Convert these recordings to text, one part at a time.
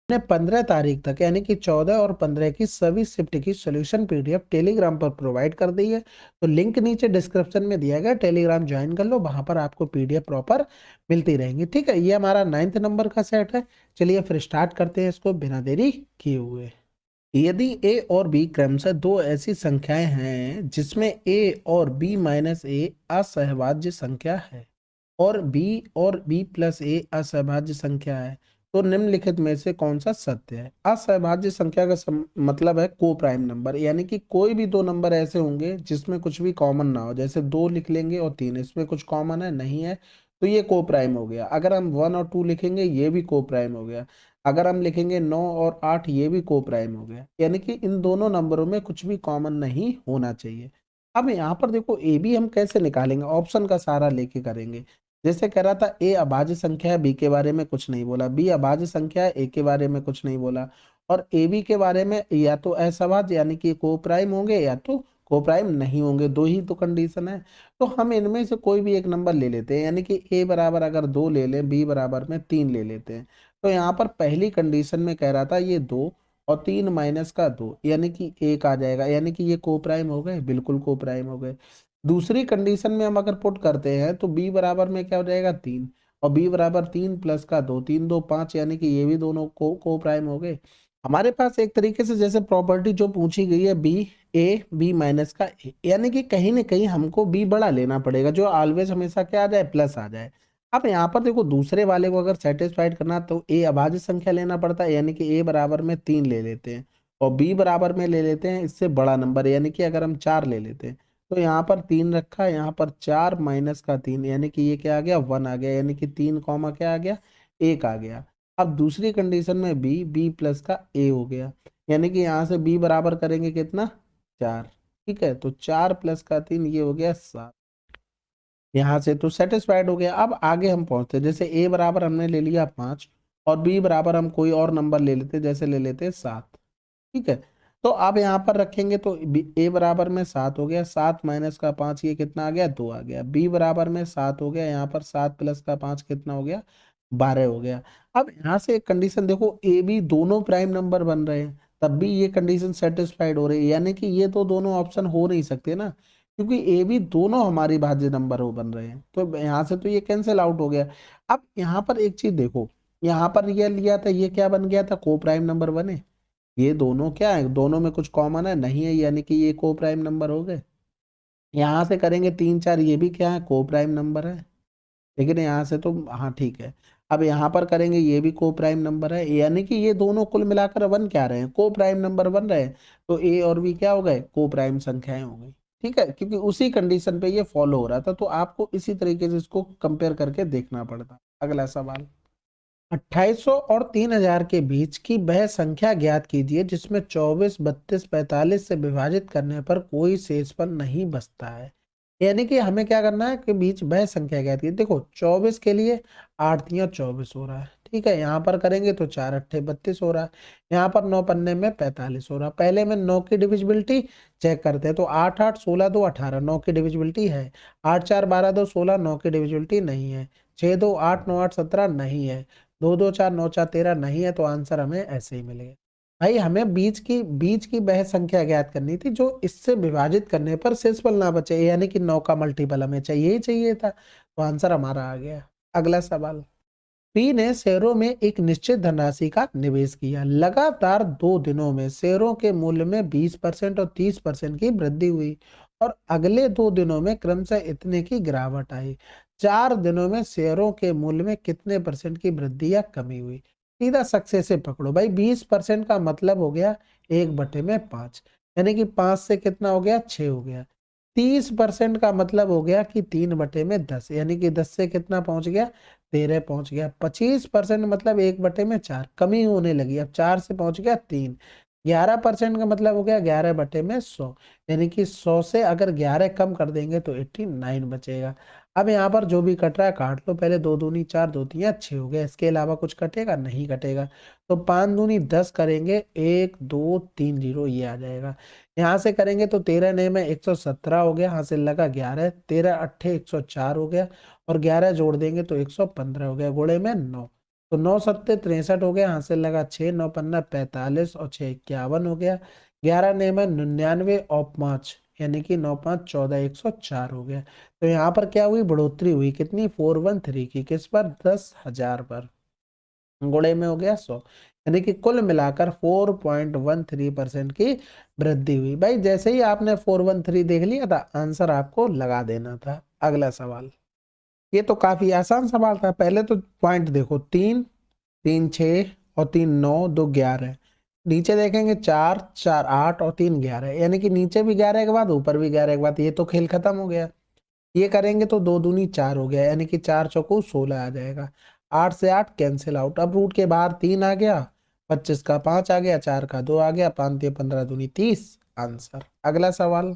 ने 15 तारीख तक यानी कि 14 और 15 की सभी शिफ्ट की सॉल्यूशन पीडीएफ टेलीग्राम पर प्रोवाइड कर दी है। तो लिंक नीचे डिस्क्रिप्शन में दिया गया, टेलीग्राम ज्वाइन कर लो, वहां पर आपको पीडीएफ प्रॉपर मिलती रहेंगी। ठीक है, ये हमारा 9th नंबर का सेट है। चलिए फिर स्टार्ट करते हैं इसको बिना देरी किए हुए। यदि ए और बी क्रमशः दो ऐसी संख्याएं हैं जिसमें ए और बी माइनस ए असहभाज्य संख्या है और बी प्लस ए असहभाज्य संख्या है, तो निम्नलिखित में से कौन सा सत्य है। असहभाज्य संख्या का मतलब है को प्राइम नंबर, यानी कि कोई भी दो नंबर ऐसे होंगे जिसमें कुछ भी कॉमन ना हो। जैसे 2 लिख लेंगे और 3, इसमें कुछ कॉमन है नहीं है, तो ये को प्राइम हो गया। अगर हम 1 और 2 लिखेंगे, ये भी को प्राइम हो गया। अगर हम लिखेंगे 9 और 8, ये भी को प्राइम हो गया। यानी कि इन दोनों नंबरों में कुछ भी कॉमन नहीं होना चाहिए। अब यहाँ पर देखो ए बी हम कैसे निकालेंगे, ऑप्शन का सहारा लेके करेंगे। जैसे कह रहा था ए अभाज्य संख्या है, बी के बारे में कुछ नहीं बोला, बी अभाज्य संख्या है, ए के बारे में कुछ नहीं बोला, और ए बी के बारे में या तो असभाज्य यानी कि को प्राइम होंगे या तो को प्राइम नहीं होंगे, दो ही तो कंडीशन है। तो हम इनमें से कोई भी एक नंबर ले लेते हैं, यानी कि ए बराबर अगर 2 ले लें, बी बराबर में 3 ले लेते हैं। तो यहाँ पर पहली कंडीशन में कह रहा था ये 2 और 3 माइनस का 2 यानी कि 1 आ जाएगा, यानी कि ये को प्राइम हो गए, बिल्कुल को प्राइम हो गए। दूसरी कंडीशन में हम अगर पुट करते हैं तो b बराबर में क्या हो जाएगा 3, और b बराबर 3 प्लस का 2, 3 2 5, यानी कि ये भी दोनों को प्राइम हो गए। हमारे पास एक तरीके से जैसे प्रॉपर्टी जो पूछी गई है बी माइनस का ए, यानी कि कहीं ना कहीं हमको b बड़ा लेना पड़ेगा, जो ऑलवेज हमेशा क्या आ जाए, प्लस आ जाए। अब यहाँ पर देखो दूसरे वाले को अगर सेटिस्फाइड करना तो ए अभाज्य संख्या लेना पड़ता है, यानी कि ए बराबर में 3 ले लेते हैं, और बी बराबर में ले लेते हैं इससे बड़ा नंबर, यानी कि अगर हम 4 ले लेते हैं। तो यहाँ पर 3 रखा है, यहाँ पर 4 माइनस का 3, यानी कि ये क्या आ गया 1 आ गया, यानी कि 3 कॉमा क्या आ गया 1 आ गया। अब दूसरी कंडीशन में बी प्लस का ए हो गया, यानी कि यहाँ से बी बराबर करेंगे कितना 4। ठीक है, तो 4 प्लस का 3 ये हो गया 7। यहाँ से तो सेटिस्फाइड हो गया। अब आगे हम पहुंचते हैं, जैसे ए बराबर हमने ले लिया 5 और बी बराबर हम कोई और नंबर ले लेते, जैसे ले लेते 7। ठीक है, तो अब यहाँ पर रखेंगे तो ए बराबर में 7 हो गया, 7 माइनस का 5 ये कितना आ गया 2 आ गया। बी बराबर में 7 हो गया, यहाँ पर 7 प्लस का 5 कितना हो गया 12 हो गया। अब यहाँ से एक कंडीशन देखो, ए बी दोनों प्राइम नंबर बन रहे हैं, तब भी ये कंडीशन सेटिस्फाइड हो रही है, यानी कि ये तो दोनों ऑप्शन हो नहीं सकते ना, क्योंकि ए बी दोनों हमारी भाज्य नंबर हो बन रहे हैं। तो यहाँ से तो ये कैंसिल आउट हो गया। अब यहाँ पर एक चीज देखो, यहाँ पर ये लिया था, ये क्या बन गया था को प्राइम नंबर बने। ये दोनों क्या है, दोनों में कुछ कॉमन है नहीं है, यानी कि ये को प्राइम नंबर हो गए। यहाँ से करेंगे 3 4, ये भी क्या है को प्राइम नंबर है, लेकिन यहाँ से तो हाँ ठीक है। अब यहाँ पर करेंगे ये भी को प्राइम नंबर है, यानी कि ये दोनों कुल मिलाकर बन क्या रहे हैं, को प्राइम नंबर बन रहे हैं। तो ए और बी क्या हो गए को प्राइम संख्याएं हो गई। ठीक है, क्योंकि उसी कंडीशन पे ये फॉलो हो रहा था, तो आपको इसी तरीके से इसको कंपेयर करके देखना पड़ता। अगला सवाल, 2800 और 3000 के बीच की वह संख्या ज्ञात कीजिए जिसमें 24 32 45 से विभाजित करने पर कोई शेषफल नहीं बचता है। यानी कि हमें क्या करना है कि बीच वह संख्या ज्ञात कीजिए। देखो 24 के लिए 8 तिया 24 हो रहा है, ठीक है, यहाँ पर करेंगे तो 4 अट्ठे 32 हो रहा है, यहाँ पर 9 पन्ने में 45 हो रहा है। पहले में 9 की डिविजिबिलिटी चेक करते हैं, तो 8 8 16 2 18, 9 की डिविजिबिलिटी है। 8 4 12 2 16, 9 की डिविजिबिलिटी नहीं है। 6 2 8 9 8 17 नहीं है। 2 2 4 9 4 13 नहीं है, तो आंसर हमें ऐसे ही मिलेगा। भाई हमें बीच की वह संख्या ज्ञात करनी थी जो इससे विभाजित करने पर शेषफल ना बचे, यानी कि 9 का मल्टीपल हमें चाहिए ही चाहिए था, तो आंसर हमारा आ गया। अगला सवाल, पी ने शेयरों में एक निश्चित धनराशि का निवेश किया। लगातार 2 दिनों में शेयरों के मूल्य में 20% और 30% की वृद्धि हुई और अगले 2 दिनों में क्रमशः इतने की गिरावट आई। 4 दिनों में शेयरों के मूल्य में कितने परसेंट की वृद्धि या कमी हुई। सीधा सक्सेस से पकड़ो भाई, 20% का मतलब हो गया 1/5, यानी कि 5 से कितना हो गया 6 हो गया। 30% का मतलब हो गया कि 3/10, यानी कि 10 से कितना पहुंच गया 13 पहुंच गया। 25% मतलब 1/4, कमी होने लगी, अब 4 से पहुंच गया 3। 11% का मतलब हो गया 11/100, यानी कि 100 से अगर 11 कम कर देंगे तो 89 बचेगा। अब यहाँ पर जो भी कट रहा है काट लो, पहले 2 दूनी 4 2 तिया 6 हो गया, इसके अलावा कुछ कटेगा नहीं कटेगा। तो 5 दूनी 10 करेंगे 1 2 3 0 ये आ जाएगा। यहाँ से करेंगे तो 13 नए में 117 हो गया, यहाँ से लगा 11, 13 अट्ठे 104 हो गया, और 11 जोड़ देंगे तो 115 हो गया, गुणे में 9। तो 9 7 63 हो गया, यहाँ से लगा 6 9 15 45 और 6 51 हो गया। 11 नेम है 99 और 5 यानी कि 9 5 14 104 हो गया। तो यहाँ पर क्या हुई, बढ़ोतरी हुई कितनी, 413 की, किस पर, 10,000 पर, गुणे में हो गया 100, यानी कि कुल मिलाकर 4.13% की वृद्धि हुई। भाई जैसे ही आपने 413 देख लिया था, आंसर आपको लगा देना था। अगला सवाल, ये तो काफी आसान सवाल था। पहले तो पॉइंट देखो, 3 3 6 और 3 9 2 11, नीचे देखेंगे 4 4 8 और 3 11, यानी कि नीचे भी 11 के बाद ऊपर भी 11 के बाद, ये तो खेल खत्म हो गया। ये करेंगे तो 2 दूनी 4 हो गया, यानी कि 4 चौको 16 आ जाएगा। 8 से 8 कैंसिल आउट, अब रूट के बाहर 3 आ गया, 25 का 5 आ गया, 4 का 2 आ गया, 5 3 15 दूनी 30, आंसर। अगला सवाल,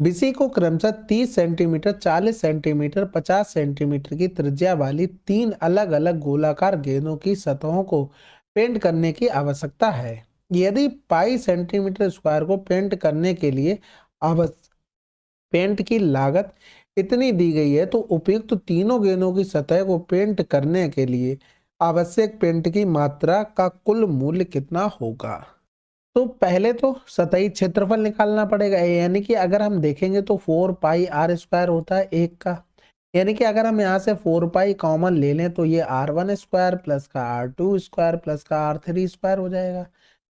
बीसी को क्रमशः 30 सेंटीमीटर, 40 सेंटीमीटर, 50 सेंटीमीटर की त्रिज्या वाली 3 अलग अलग गोलाकार गेंदों की सतहों को पेंट करने की आवश्यकता है। यदि पाई सेंटीमीटर स्क्वायर को पेंट करने के लिए पेंट की लागत इतनी दी गई है, तो उपयुक्त तीनों गेंदों की सतह को पेंट करने के लिए आवश्यक पेंट की मात्रा का कुल मूल्य कितना होगा। तो पहले तो सतही क्षेत्रफल निकालना पड़ेगा, यानी कि अगर हम देखेंगे तो 4 पाई r² होता है एक का, यानी कि अगर हम यहाँ से 4 पाई कॉमन ले लें तो ये r1² प्लस का r2² प्लस का r3² हो जाएगा।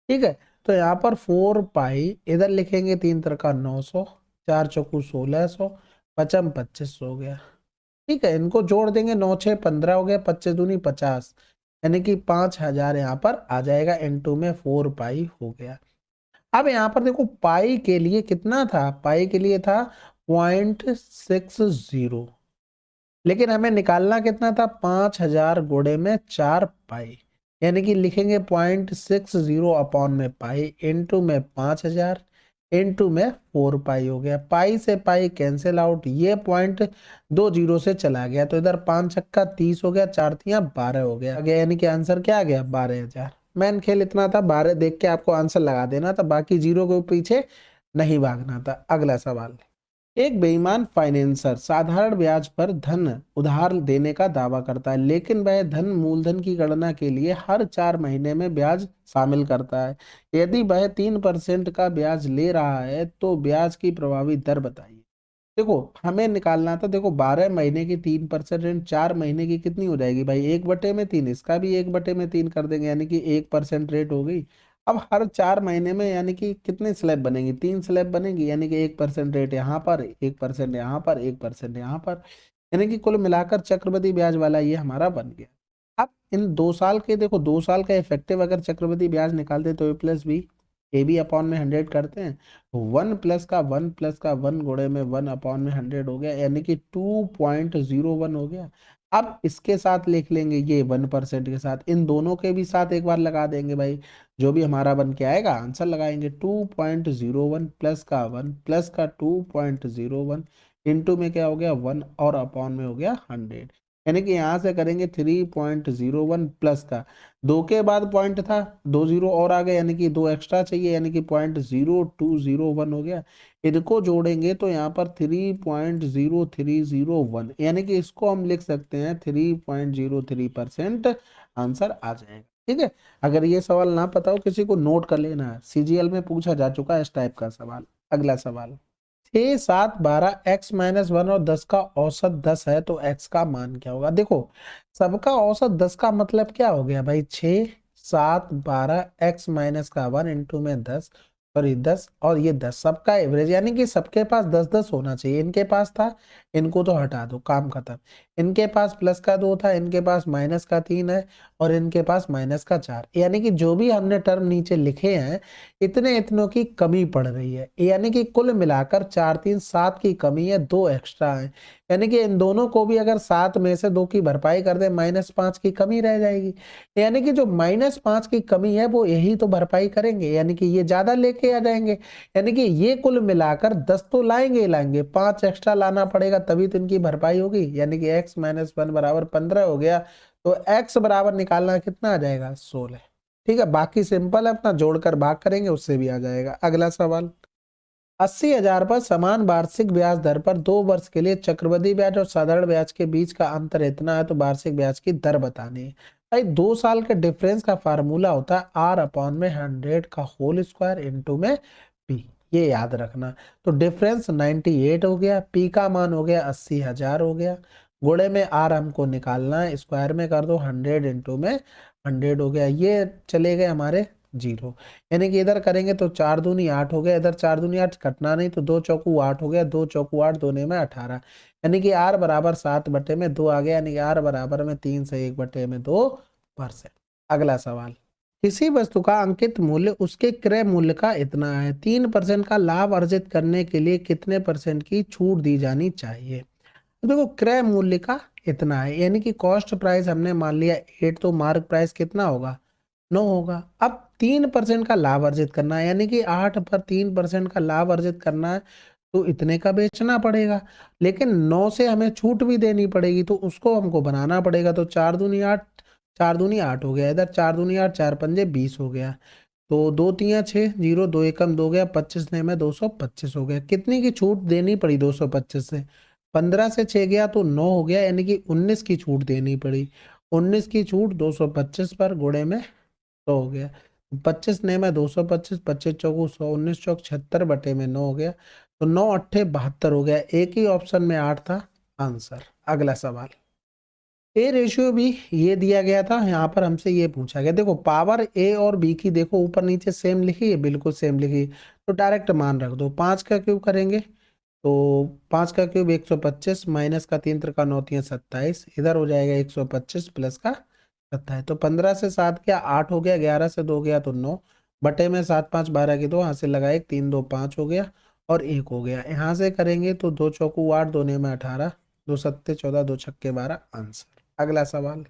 ठीक है, तो यहाँ पर 4 पाई इधर लिखेंगे, 3 3 900, 4 चौकू 1600, 5 2500 हो गया। ठीक है, इनको जोड़ देंगे, 9 6 15 हो गया, 25 दूनी 50, यानी कि 5000 यहाँ पर आ जाएगा, इनटू में 4 पाई हो गया। अब यहाँ पर देखो, पाई के लिए कितना था, पाई के लिए था 0.60, लेकिन हमें निकालना कितना था, 5000 गुणे में 4 पाई, यानी कि लिखेंगे 0.60 अपॉन में पाई, इंटू में 5000, इंटू में 4 पाई हो गया। पाई से पाई कैंसिल आउट, ये पॉइंट 2 जीरो से चला गया, तो इधर 5 छक्का 30 हो गया, 4 तियां 12 हो गया, यानी कि आंसर क्या आ गया, 12,000। मैन खेल इतना था, 12 देख के आपको आंसर लगा देना था, बाकी जीरो के पीछे नहीं भागना था। अगला सवाल, एक बेईमान फाइनेंसर साधारण ब्याज पर धन उधार देने का दावा करता है, लेकिन वह धन मूलधन की गणना के लिए हर 4 महीने में ब्याज शामिल करता है। यदि वह 3% का ब्याज ले रहा है तो ब्याज की प्रभावी दर बताइए। देखो हमें निकालना था, देखो 12 महीने की 3%, 4 महीने की कितनी हो जाएगी भाई, 1/3, इसका भी 1/3 कर देंगे, यानी कि 1% रेट हो गई। अब हर 4 महीने में यानी कि कितने स्लैब बनेंगी, 3 स्लैब बनेंगी, यानी कि 1% रेट यहाँ पर, 1% यहाँ पर, 1% यहाँ पर, यानी कि कुल मिलाकर चक्रवृद्धि ब्याज वाला ये हमारा बन गया। अब इन 2 साल के, देखो 2 साल का इफेक्टिव अगर चक्रवृद्धि ब्याज निकालते तो A+B, AB अपॉन में 100 करते हैं, 1+1 गुणे में 1/100 हो गया, यानी कि 2.01 हो गया। अब इसके साथ लिख लेंगे ये 1% के साथ, इन दोनों के भी साथ एक बार लगा देंगे भाई, जो भी हमारा बन के आएगा आंसर लगाएंगे। 2.01 प्लस का 1 प्लस का 2.01 इंटू में क्या हो गया 1 और अपॉन में हो गया 100, यानी कि यहाँ से करेंगे 3.01 प्लस का 2 के बाद पॉइंट था, 2 जीरो और आ गए, यानी कि 2 एक्स्ट्रा चाहिए, यानी कि 0.0201 हो गया। इनको जोड़ेंगे तो यहाँ पर 3.0301, यानी कि इसको हम लिख सकते हैं 3.03% आंसर आ जाएगा। ठीक है, अगर ये सवाल ना पता हो किसी को नोट कर लेना है, CGL में पूछा जा चुका है इस टाइप का सवाल। अगला सवाल, 6 7 12 x-1 और 10 का औसत 10 है तो x का मान क्या होगा। देखो सबका औसत 10 का मतलब क्या हो गया भाई, 6 7 12 x-1 इंटू में 10, सॉरी 10 और ये 10 सबका एवरेज, यानी कि सबके पास 10 10 होना चाहिए। इनके पास था, इनको तो हटा दो, काम खत्म। इनके पास प्लस का 2 था, इनके पास माइनस का 3 है और इनके पास माइनस का 4, यानी कि जो भी हमने टर्म नीचे लिखे हैं इतने इतनों की कमी पड़ रही है, यानी कि कुल मिलाकर 4 3 7 की कमी है, 2 एक्स्ट्रा है, यानी कि इन दोनों को भी अगर 7 में से 2 की भरपाई कर दे, -5 की कमी रह जाएगी, यानी कि जो -5 की कमी है वो यही तो भरपाई करेंगे, यानी कि ये ज्यादा लेके आ जाएंगे, यानी कि ये कुल मिलाकर 10 तो लाएंगे ही लाएंगे, 5 एक्स्ट्रा लाना पड़ेगा तभी तो इनकी भरपाई होगी, यानी कि x-1 बराबर 15 हो गया। तो x बराबर निकालना कितना आ जाएगा, 16। ठीक है, बाकी सिंपल है, अपना जोड़कर भाग करेंगे उससे भी आ जाएगा। अगला सवाल, 80,000 पर समान वार्षिक ब्याज दर पर 2 वर्ष के लिए चक्रवृद्धि ब्याज और साधारण ब्याज के बीच का अंतर इतना है तो वार्षिक ब्याज की दर बतानी है। भाई 2 साल के डिफरेंस का फार्मूला होता है आर अपॉन में 100 का होल स्क्वायर इंटू में पी, ये याद रखना। तो डिफरेंस 98 हो गया, पी का मान हो गया 80,000 हो गया, गुणे में आर हमको निकालना है, स्क्वायर में कर दो 100 इंटू में 100 हो गया, ये चले गए हमारे जीरो। यानी कि इधर करेंगे तो 4 दूनी 8 हो गया, इधर 4 दूनी 8 कटना नहीं, तो 2 चौकू 8 हो गया, 2 चौकू 8, दोने में 18, यानी कि आर बराबर 7/2 आ गया, यानी कि आर बराबर में 3 से 1/2%। अगला सवाल, किसी वस्तु का अंकित मूल्य उसके क्रय मूल्य का इतना है, 3% का लाभ अर्जित करने के लिए कितने परसेंट की छूट दी जानी चाहिए। तो देखो क्रय मूल्य का इतना है, यानी कि कॉस्ट प्राइस हमने मान लिया 8, तो मार्क प्राइस कितना होगा 9 होगा। अब 3% का लाभ अर्जित करना है, यानी कि 8 पर 3% का लाभ अर्जित करना है, तो इतने का बेचना पड़ेगा, लेकिन 9 से हमें छूट भी देनी पड़ेगी, तो उसको हमको बनाना पड़ेगा। तो 4 दूनी 8, 4 दूनी 8 हो गया, इधर 4 दूनी 8, 4 पंजे 20 हो गया, तो 2 तिया 6, 0 2 एकम 2 गया, 25 ने में 225 हो गया। कितनी की छूट देनी पड़ी 225 से, 15 से 6 गया तो 9 हो गया, यानी कि 19 की छूट देनी पड़ी। 19 की छूट 225 पर गुणे में 100 हो गया, 25 ने में 225, 25 चौकू 100, 19 चौक 76/9 हो गया, तो 9 अट्ठे 72 हो गया। एक ही ऑप्शन में 8 था आंसर। अगला सवाल, ए रेशियो भी ये दिया गया था, यहाँ पर हमसे ये पूछा गया, देखो पावर ए और बी की देखो ऊपर नीचे सेम लिखी है, बिल्कुल सेम लिखी, तो डायरेक्ट मान रख दो। 5 का क्यूब करेंगे तो 5 का क्यूब 125, माइनस का 3 त्रिका 9 तिया 27, इधर हो जाएगा 125 प्लस का 27, तो 15 से 7 गया 8 हो गया, 11 से 2 गया तो 9, बटे में 7 5 12 की 2, यहाँ से लगा 1, 3 2 5 हो गया और 1 हो गया। यहाँ से करेंगे तो 2 चौकू 8, 2 ने में 18, 2 सत्ते 14, 2 छक्के 12 आंसर। अगला सवाल,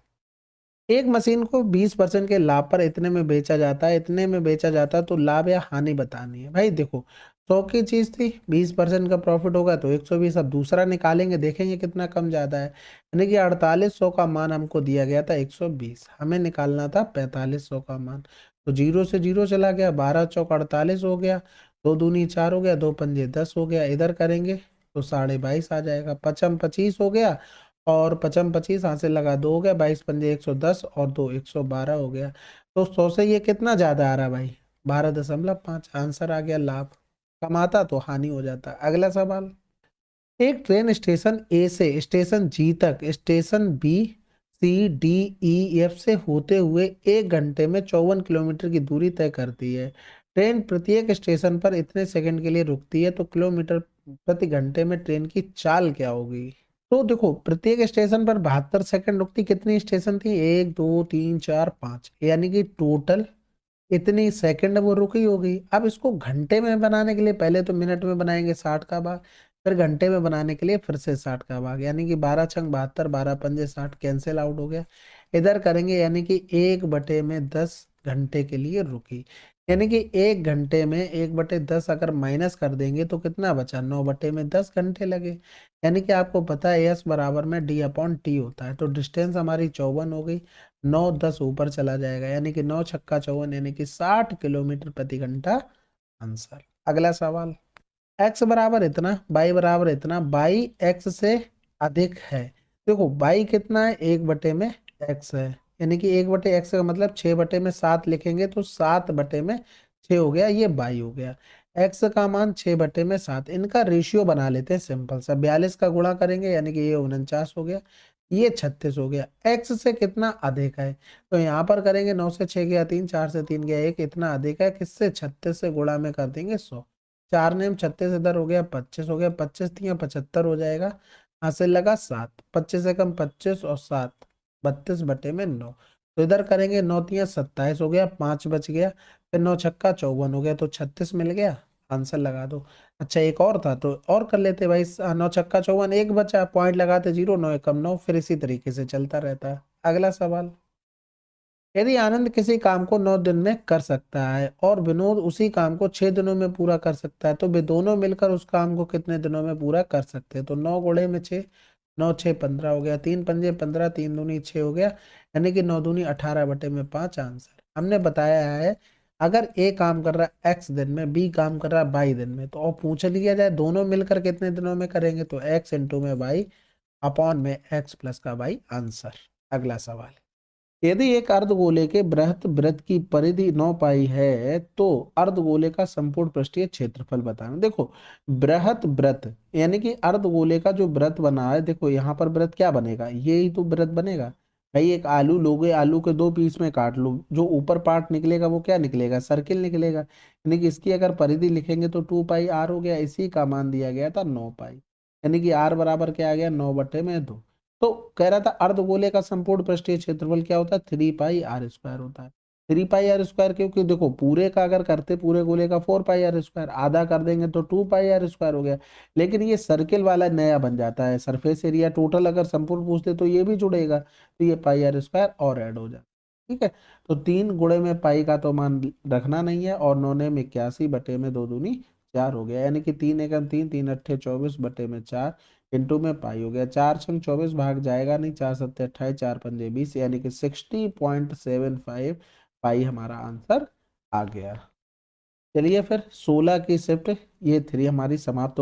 एक मशीन को 20% के लाभ पर इतने में बेचा जाता है, इतने में बेचा जाता है, तो लाभ या हानि बतानी है। भाई देखो 100 की चीज थी, 20% का प्रॉफिट होगा तो 120, अब दूसरा निकालेंगे देखेंगे कितना कम ज्यादा है, यानी कि 4800 का मान हमको दिया गया था 120, हमें निकालना था 4500 का मान, तो 0 से 0 चला गया, 12 चौक 48 हो गया, 2 दूनी 4 हो गया, 2 पंजे 10 हो गया, इधर करेंगे तो 22.5 आ जाएगा, 55 25 हो गया, और 55 25 हाथ से लगा 2 हो गया, 22 पंजे 110 और 2 112 हो गया, तो 100 से ये कितना ज्यादा आ रहा भाई 12.5, आंसर आ गया लाभ, कमाता तो हानि हो जाता। अगला सवाल, एक ट्रेन स्टेशन ए से स्टेशन जी तक station B C D E F से होते हुए 1 घंटे में 54 किलोमीटर की दूरी तय करती है, ट्रेन प्रत्येक स्टेशन पर इतने सेकंड के लिए रुकती है, तो किलोमीटर प्रति घंटे में ट्रेन की चाल क्या होगी। तो देखो प्रत्येक स्टेशन पर 72 सेकंड रुकती, कितनी स्टेशन थी 1 2 3 4 5, यानी कि टोटल इतनी सेकंड वो रुकी होगी। अब इसको घंटे में बनाने के लिए पहले तो मिनट में बनाएंगे 60 का भाग, फिर घंटे में बनाने के लिए फिर से 60 का भाग, यानी कि 12 छंग 72, 12 पंजे 60, कैंसिल आउट हो गया। इधर करेंगे यानी कि 1/10 घंटे के लिए रुकी, यानी कि 1 घंटे में 1/10 अगर माइनस कर देंगे तो कितना बचा 9/10 घंटे लगे, यानी कि आपको पता है एस बराबर में डी अपॉन टी होता है, तो डिस्टेंस हमारी 54 हो गई, 9 10 ऊपर चला जाएगा, यानी कि 9 छक्का 54, यानी कि 60 किलोमीटर प्रति घंटा आंसर। अगला सवाल, एक्स बराबर इतना, बाई बराबर इतना, बाई एक्स से अधिक है, देखो बाई कितना है 1/में एक्स है, यानी कि 1/x का मतलब 6/7 लिखेंगे, तो 7/6 हो गया, ये बाई हो गया, एक्स का मान 6/7, इनका रेशियो बना लेते हैं सिंपल सा, 42 का गुणा करेंगे, यानी कि ये 49 हो गया, ये 36 हो गया, एक्स से कितना अधिक है, तो यहाँ पर करेंगे 9 से 6 गया 3, 4 से 3 गया 1, इतना अधिक है किससे 36 से गुणा में कर देंगे 100, 4 नेम 36 इधर हो गया 25 हो गया, 25 तिया 75 हो जाएगा, हासिल लगा 7, 25 से कम 25 और 7 32/9, तो इधर करेंगे 9 तिया 27 हो गया, 5 बच गया, फिर 9 छक्का 54 हो गया, तो 36 मिल गया, आंसर लगा दो। अच्छा एक और था तो और कर लेते भाई, 9 छक्का 54, एक बचा, पॉइंट लगाते 0, 9 एकम 9, फिर इसी तरीके से चलता रहता है। अगला सवाल, यदि आनंद किसी काम को 9 दिन में कर सकता है और विनोद उसी काम को 6 दिनों में पूरा कर सकता है, तो वे दोनों मिलकर उस काम को कितने दिनों में पूरा कर सकते हैं, तो 9 गुणे में 6, 9 6 15 हो गया, 3 पंजे 15, 3 दूनी 6 हो गया, यानी कि 9 दूनी 18/5 आंसर। हमने बताया है अगर ए काम कर रहा है एक्स दिन में, बी काम कर रहा है बाई दिन में, तो और पूछ लिया जाए दोनों मिलकर कितने दिनों में करेंगे, तो एक्स इंटू में बाई अपॉन में एक्स प्लस का बाई आंसर। अगला सवाल, यदि एक अर्धगोले के बृहत वृत्त की परिधि 9 पाई है तो अर्धगोले का संपूर्ण पृष्ठीय क्षेत्रफल बताएं। देखो बृहत वृत्त यानी कि अर्धगोले का जो वृत्त बना है, देखो यहाँ पर वृत्त क्या बनेगा, ये ही तो वृत्त बनेगा भाई। एक आलू लोगे, आलू के दो पीस में काट लो, जो ऊपर पार्ट निकलेगा वो क्या निकलेगा, सर्किल निकलेगा। यानी कि इसकी अगर परिधि लिखेंगे तो 2 पाई आर हो गया, इसी का मान दिया गया था 9 पाई, यानी कि आर बराबर क्या आ गया, 9/2। तो कह रहा था अर्धगोले का संपूर्ण पृष्ठीय क्षेत्रफल क्या होता है, 3 पाई आर स्क्वायर होता है। 3 पाई आर स्क्वायर, क्योंकि देखो पूरे का अगर करते पूरे गोले का 4 पाई आर स्क्वायर, आधा कर देंगे तो 2 पाई आर स्क्वायर हो गया। लेकिन ये सर्किल वाला नया बन जाता है, सरफेस एरिया टोटल अगर संपूर्ण पूछते तो ये भी जुड़ेगा, तो ये पाई आर स्क्वायर और ऐड हो जाए। ठीक है, तो 3 गुणे में पाई का तो मान रखना नहीं है, और 9 ने 81/2 हो गया, यानी कि 3 एकम 3, 3 अट्ठे 24/4 इंटू में पाई हो गया। 4 × 24 भाग जाएगा नहीं, 4 × 7 = 28, 4 × 5 = 20, यानी कि 60.75 हमारा आंसर आ गया। चलिए फिर 16 की शिफ्ट ये 3 हमारी समाप्त हो